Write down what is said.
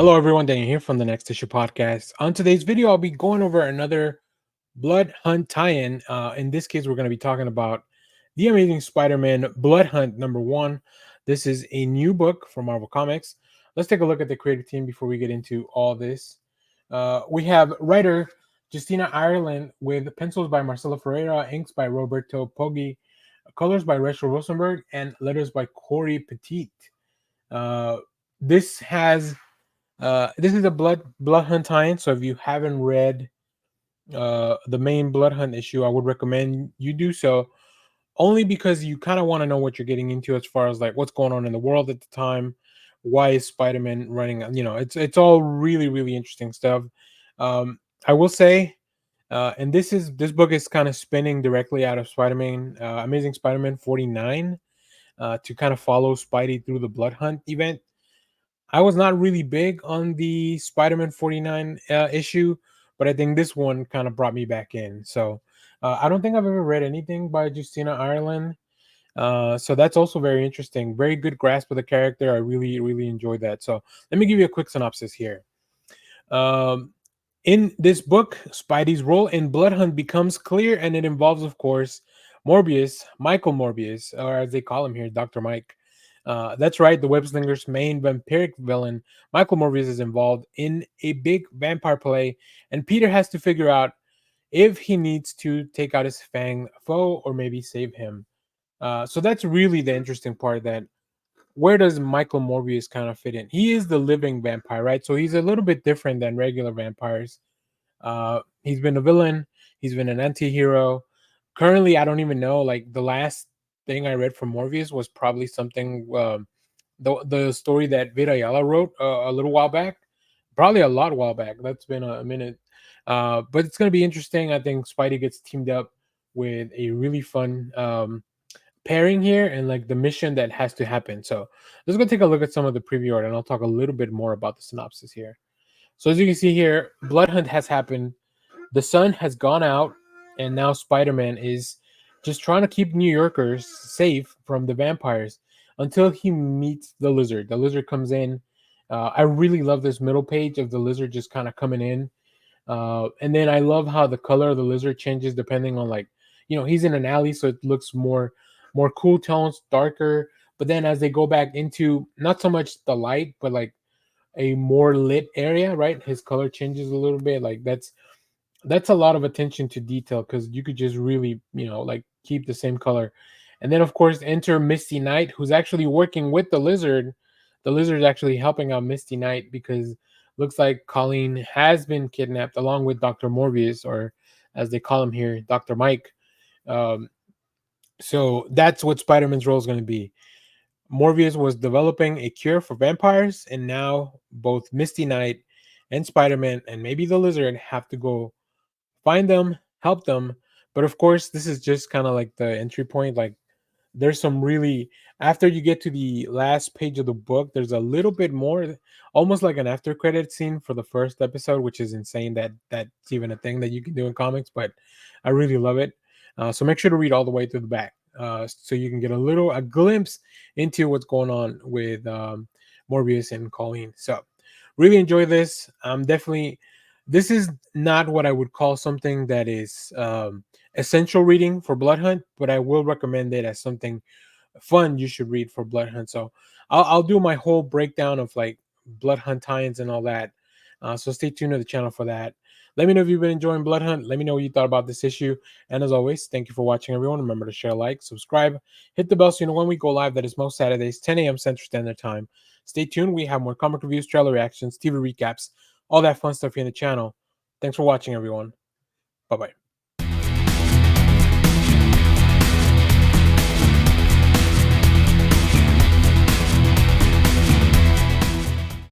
Hello, everyone. Daniel here from the Next Issue Podcast. On today's video, I'll be going over another Blood Hunt tie-in. In this case, we're going to be talking about The Amazing Spider-Man Blood Hunt #1. This is a new book from Marvel Comics. Let's take a look at the creative team before we get into all this. We have writer Justina Ireland with pencils by Marcelo Ferreira, inks by Roberto Poggi, colors by Rachelle Rosenberg, and letters by Cory Petit. Uh, this has this is a blood hunt tie-in, so if you haven't read the main blood hunt issue, I would recommend you do so, only because you kind of want to know what you're getting into as far as like what's going on in the world at the time. Why is Spider-Man running? It's all really interesting stuff. I will say, and this book is kind of spinning directly out of Spider-Man, Amazing Spider-Man 49, to kind of follow Spidey through the blood hunt event. I was not really big on the Spider-Man 49 issue, but I think this one kind of brought me back in. So I don't think I've ever read anything by Justina Ireland. So that's also very interesting. Very good grasp of the character. I really enjoyed that. So let me give you a quick synopsis here. Um, in this book, Spidey's role in Blood Hunt becomes clear, and it involves, of course, Morbius, Michael Morbius, or as they call him here, Dr. Mike. That's right, the web slinger's main vampiric villain, Michael Morbius, is involved in a big vampire play, and Peter has to figure out if he needs to take out his fang foe or maybe save him. So that's really the interesting part, that where does Michael Morbius kind of fit in? He is the living vampire, right? So he's a little bit different than regular vampires. He's been a villain, he's been an anti-hero. Currently, I don't even know, like the last thing I read from Morbius was probably something, the story that Vida Ayala wrote a little while back, probably a lot while back. That's been a minute. But it's going to be interesting. I think Spidey gets teamed up with a really fun pairing here, and like the mission that has to happen. So let's go take a look at some of the preview art, and I'll talk a little bit more about the synopsis here. So as you can see here, Blood Hunt has happened. The sun has gone out, and now Spider-Man is just trying to keep New Yorkers safe from the vampires until he meets the lizard. The lizard comes in. I really love this middle page of the lizard just kind of coming in. And then I love how the color of the lizard changes depending on, like, he's in an alley, so it looks more cool tones, darker. But then as they go back into not so much the light, but like a more lit area, right? His color changes a little bit. Like that's a lot of attention to detail, because you could just really, like keep the same color. And then of course enter Misty Knight, who's actually working with the lizard. The lizard's actually helping out Misty Knight because looks like Colleen has been kidnapped along with Dr. Morbius, or as they call him here, Dr. Mike. Um, so that's what Spider-Man's role is going to be. Morbius was developing a cure for vampires, and now both Misty Knight and Spider-Man and maybe the lizard have to go find them, help them. But of course, this is just kind of like the entry point. Like, there's some really, after you get to the last page of the book, there's a little bit more, almost like an after credit scene for the first episode, which is insane that that's even a thing that you can do in comics. But I really love it. So make sure to read all the way to the back, so you can get a glimpse into what's going on with Morbius and Colleen. So really enjoy this. Definitely, this is not what I would call something that is essential reading for Blood Hunt, but I will recommend it as something fun you should read for Blood Hunt. So I'll do my whole breakdown of like Blood Hunt tie-ins and all that. So stay tuned to the channel for that. Let me know if you've been enjoying Blood Hunt. Let me know what you thought about this issue. And as always, thank you for watching, everyone. Remember to share, like, subscribe, hit the bell so you know when we go live. That is most Saturdays, 10 a.m. Central Standard Time. Stay tuned. We have more comic reviews, trailer reactions, TV recaps, all that fun stuff here in the channel. Thanks for watching, everyone. Bye-bye.